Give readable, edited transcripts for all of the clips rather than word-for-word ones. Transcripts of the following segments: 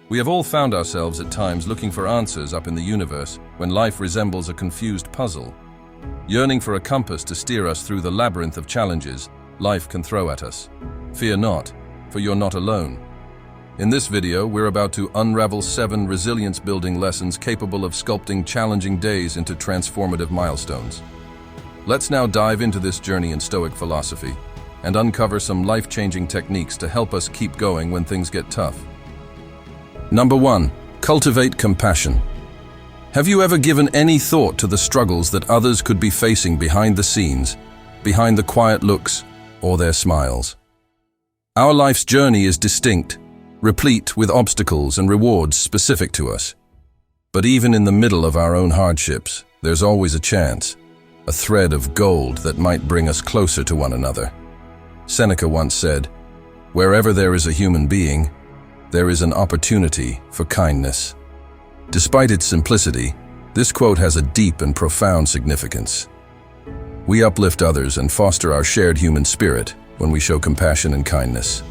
We have all found ourselves at times looking for answers up in the universe when life resembles a confused puzzle, yearning for a compass to steer us through the labyrinth of challenges life can throw at us. Fear not, for you're not alone. In this video, we're about to unravel 7 resilience-building lessons capable of sculpting challenging days into transformative milestones. Let's now dive into this journey in Stoic philosophy and uncover some life-changing techniques to help us keep going when things get tough. Number 1. Cultivate compassion. Have you ever given any thought to the struggles that others could be facing behind the scenes, behind the quiet looks or their smiles? Our life's journey is distinct, replete with obstacles and rewards specific to us. But even in the middle of our own hardships, there's always a chance, a thread of gold that might bring us closer to one another. Seneca once said, "Wherever there is a human being, there is an opportunity for kindness." Despite its simplicity, this quote has a deep and profound significance. We uplift others and foster our shared human spirit when we show compassion and kindness.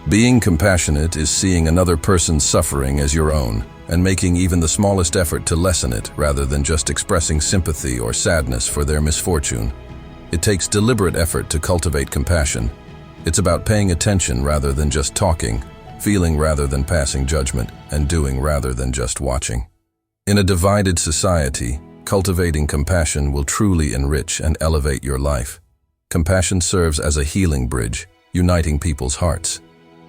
Being compassionate is seeing another person's suffering as your own and making even the smallest effort to lessen it rather than just expressing sympathy or sadness for their misfortune. It takes deliberate effort to cultivate compassion. It's about paying attention rather than just talking, feeling rather than passing judgment, and doing rather than just watching. In a divided society, cultivating compassion will truly enrich and elevate your life. Compassion serves as a healing bridge, uniting people's hearts.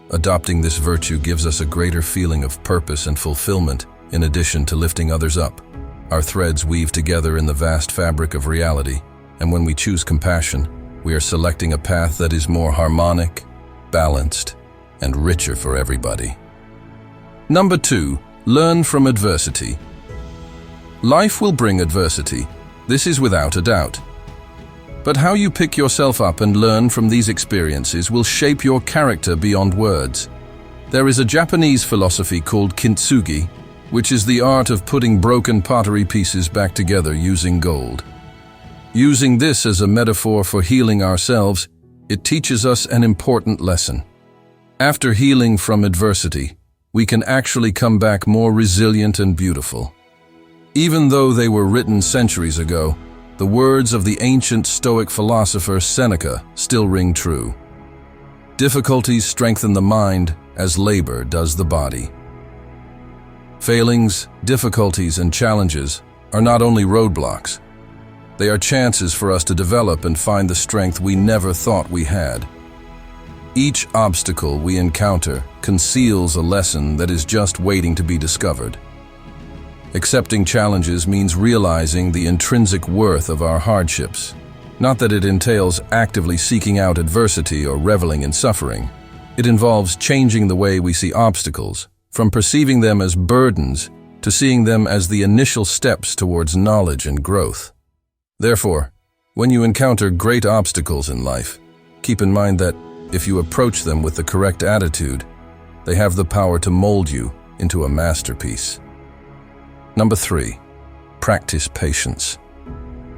Adopting this virtue gives us a greater feeling of purpose and fulfillment, in addition to lifting others up. Our threads weave together in the vast fabric of reality, and when we choose compassion, we are selecting a path that is more harmonic, balanced, and richer for everybody. Number 2. Learn from adversity. Life will bring adversity. This is without a doubt. But how you pick yourself up and learn from these experiences will shape your character beyond words. There is a Japanese philosophy called kintsugi, which is the art of putting broken pottery pieces back together using gold. Using this as a metaphor for healing ourselves, it teaches us an important lesson. After healing from adversity, we can actually come back more resilient and beautiful. Even though they were written centuries ago, the words of the ancient Stoic philosopher Seneca still ring true. Difficulties strengthen the mind as labor does the body. Failings, difficulties, and challenges are not only roadblocks. They are chances for us to develop and find the strength we never thought we had. Each obstacle we encounter conceals a lesson that is just waiting to be discovered. Accepting challenges means realizing the intrinsic worth of our hardships. Not that it entails actively seeking out adversity or reveling in suffering. It involves changing the way we see obstacles, from perceiving them as burdens to seeing them as the initial steps towards knowledge and growth. Therefore, when you encounter great obstacles in life, keep in mind that if you approach them with the correct attitude, they have the power to mold you into a masterpiece. Number 3. Practice patience.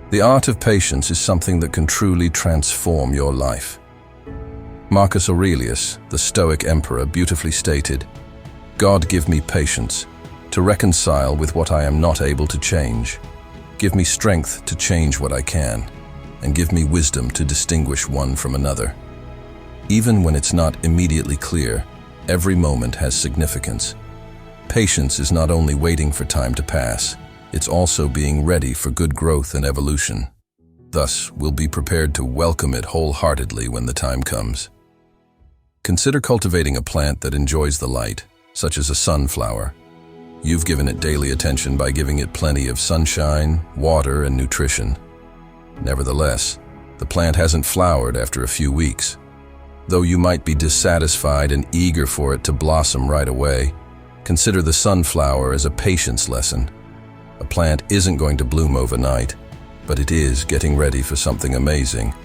The art of patience is something that can truly transform your life. Marcus Aurelius, the Stoic emperor, beautifully stated, "God give me patience to reconcile with what I am not able to change. Give me strength to change what I can, and give me wisdom to distinguish one from another." Even when it's not immediately clear, every moment has significance. Patience is not only waiting for time to pass, it's also being ready for good growth and evolution. Thus, we'll be prepared to welcome it wholeheartedly when the time comes. Consider cultivating a plant that enjoys the light, such as a sunflower. You've given it daily attention by giving it plenty of sunshine, water, and nutrition. Nevertheless, the plant hasn't flowered after a few weeks. Though you might be dissatisfied and eager for it to blossom right away, consider the sunflower as a patience lesson. A plant isn't going to bloom overnight, but it is getting ready for something amazing.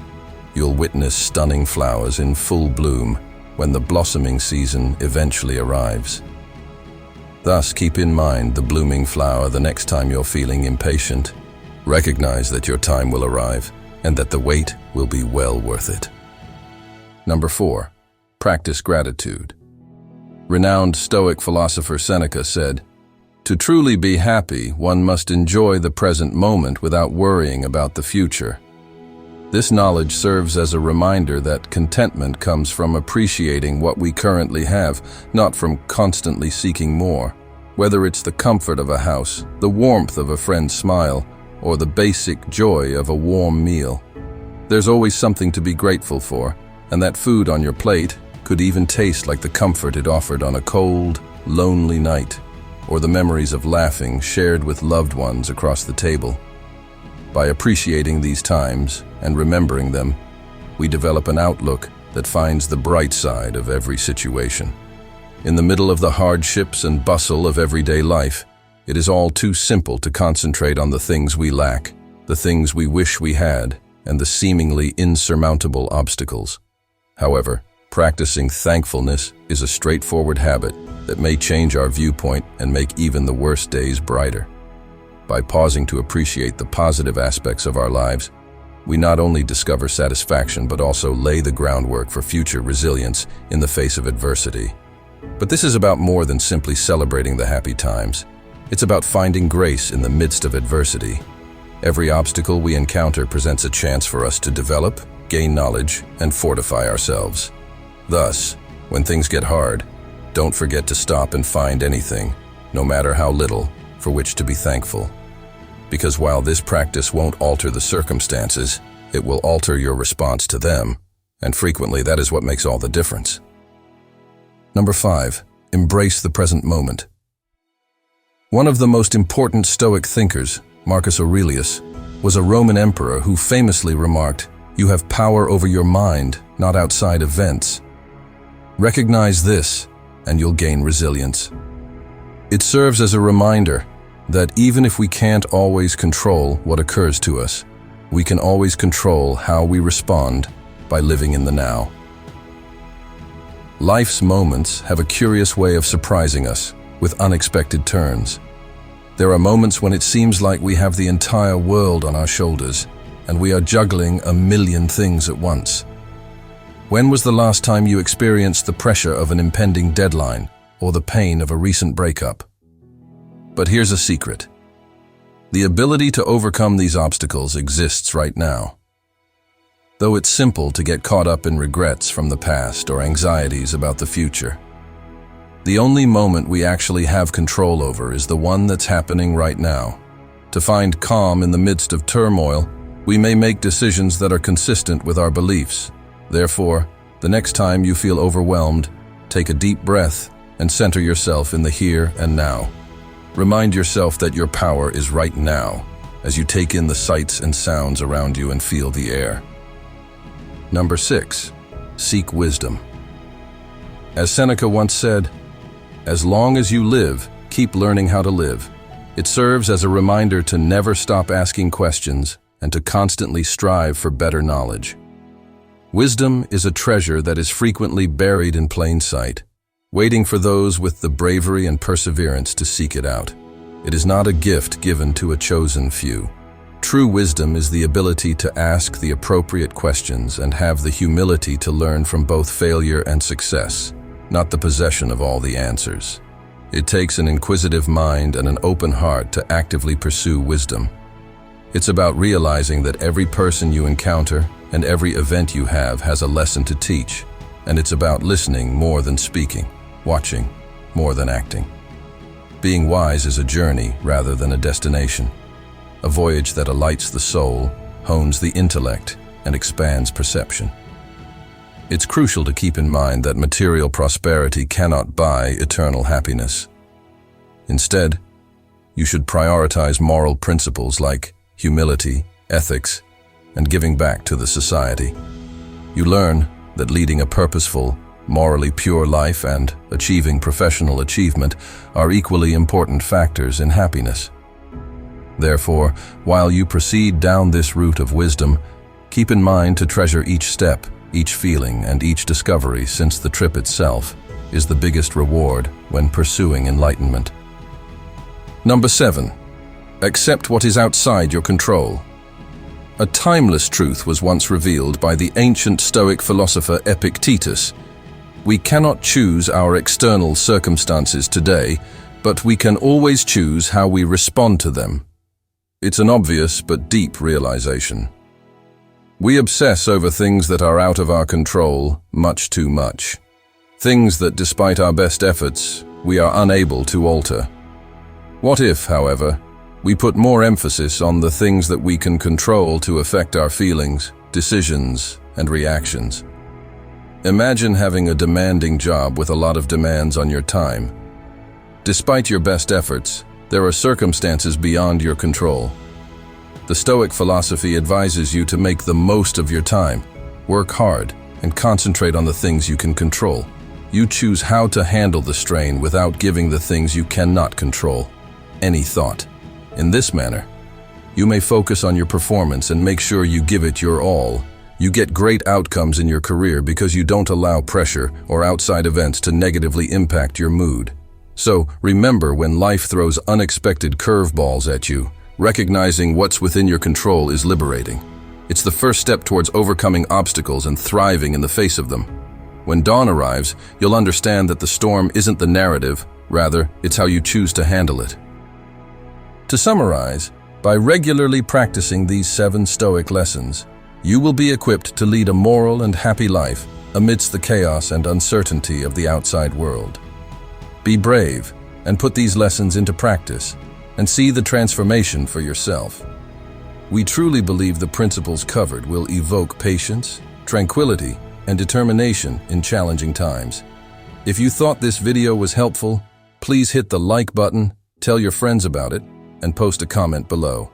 You'll witness stunning flowers in full bloom when the blossoming season eventually arrives. Thus, keep in mind the blooming flower the next time you're feeling impatient. Recognize that your time will arrive and that the wait will be well worth it. Number 4. Practice gratitude. Renowned Stoic philosopher Seneca said, "To truly be happy, one must enjoy the present moment without worrying about the future." This knowledge serves as a reminder that contentment comes from appreciating what we currently have, not from constantly seeking more. Whether it's the comfort of a house, the warmth of a friend's smile, or the basic joy of a warm meal, there's always something to be grateful for, and that food on your plate could even taste like the comfort it offered on a cold, lonely night, or the memories of laughing shared with loved ones across the table. By appreciating these times and remembering them, we develop an outlook that finds the bright side of every situation. In the middle of the hardships and bustle of everyday life, it is all too simple to concentrate on the things we lack, the things we wish we had, and the seemingly insurmountable obstacles. However, practicing thankfulness is a straightforward habit that may change our viewpoint and make even the worst days brighter. By pausing to appreciate the positive aspects of our lives, we not only discover satisfaction but also lay the groundwork for future resilience in the face of adversity. But this is about more than simply celebrating the happy times. It's about finding grace in the midst of adversity. Every obstacle we encounter presents a chance for us to develop, gain knowledge, and fortify ourselves. Thus, when things get hard, don't forget to stop and find anything, no matter how little, for which to be thankful. Because while this practice won't alter the circumstances, it will alter your response to them, and frequently that is what makes all the difference. Number 5, embrace the present moment. One of the most important Stoic thinkers, Marcus Aurelius, was a Roman emperor who famously remarked, "You have power over your mind, not outside events." Recognize this, and you'll gain resilience. It serves as a reminder that even if we can't always control what occurs to us, we can always control how we respond by living in the now. Life's moments have a curious way of surprising us with unexpected turns. There are moments when it seems like we have the entire world on our shoulders, and we are juggling a million things at once. When was the last time you experienced the pressure of an impending deadline or the pain of a recent breakup? But here's a secret. The ability to overcome these obstacles exists right now. Though it's simple to get caught up in regrets from the past or anxieties about the future, the only moment we actually have control over is the one that's happening right now. To find calm in the midst of turmoil, we may make decisions that are consistent with our beliefs. Therefore, the next time you feel overwhelmed, take a deep breath and center yourself in the here and now. Remind yourself that your power is right now as you take in the sights and sounds around you and feel the air. Number 6, seek wisdom. As Seneca once said, "As long as you live, keep learning how to live." It serves as a reminder to never stop asking questions and to constantly strive for better knowledge. Wisdom is a treasure that is frequently buried in plain sight, waiting for those with the bravery and perseverance to seek it out. It is not a gift given to a chosen few. True wisdom is the ability to ask the appropriate questions and have the humility to learn from both failure and success, not the possession of all the answers. It takes an inquisitive mind and an open heart to actively pursue wisdom. It's about realizing that every person you encounter and every event you have has a lesson to teach, and it's about listening more than speaking, watching more than acting. Being wise is a journey rather than a destination, a voyage that alights the soul, hones the intellect, and expands perception. It's crucial to keep in mind that material prosperity cannot buy eternal happiness. Instead, you should prioritize moral principles like humility, ethics, and giving back to the society. You learn that leading a purposeful, morally pure life and achieving professional achievement are equally important factors in happiness. Therefore, while you proceed down this route of wisdom, keep in mind to treasure each step, each feeling, and each discovery, since the trip itself is the biggest reward when pursuing enlightenment. Number 7, accept what is outside your control. A timeless truth was once revealed by the ancient Stoic philosopher Epictetus. We cannot choose our external circumstances today, but we can always choose how we respond to them. It's an obvious but deep realization. We obsess over things that are out of our control much too much. Things that, despite our best efforts, we are unable to alter. What if, however, we put more emphasis on the things that we can control to affect our feelings, decisions, and reactions? Imagine having a demanding job with a lot of demands on your time. Despite your best efforts, there are circumstances beyond your control. The Stoic philosophy advises you to make the most of your time, work hard, and concentrate on the things you can control. You choose how to handle the strain without giving the things you cannot control any thought. In this manner, you may focus on your performance and make sure you give it your all. You get great outcomes in your career because you don't allow pressure or outside events to negatively impact your mood. So, remember, when life throws unexpected curveballs at you, recognizing what's within your control is liberating. It's the first step towards overcoming obstacles and thriving in the face of them. When dawn arrives, you'll understand that the storm isn't the narrative, rather, it's how you choose to handle it. To summarize, by regularly practicing these 7 Stoic lessons, you will be equipped to lead a moral and happy life amidst the chaos and uncertainty of the outside world. Be brave and put these lessons into practice, and see the transformation for yourself. We truly believe the principles covered will evoke patience, tranquility, and determination in challenging times. If you thought this video was helpful, please hit the like button, tell your friends about it, and post a comment below.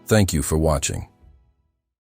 Thank you for watching.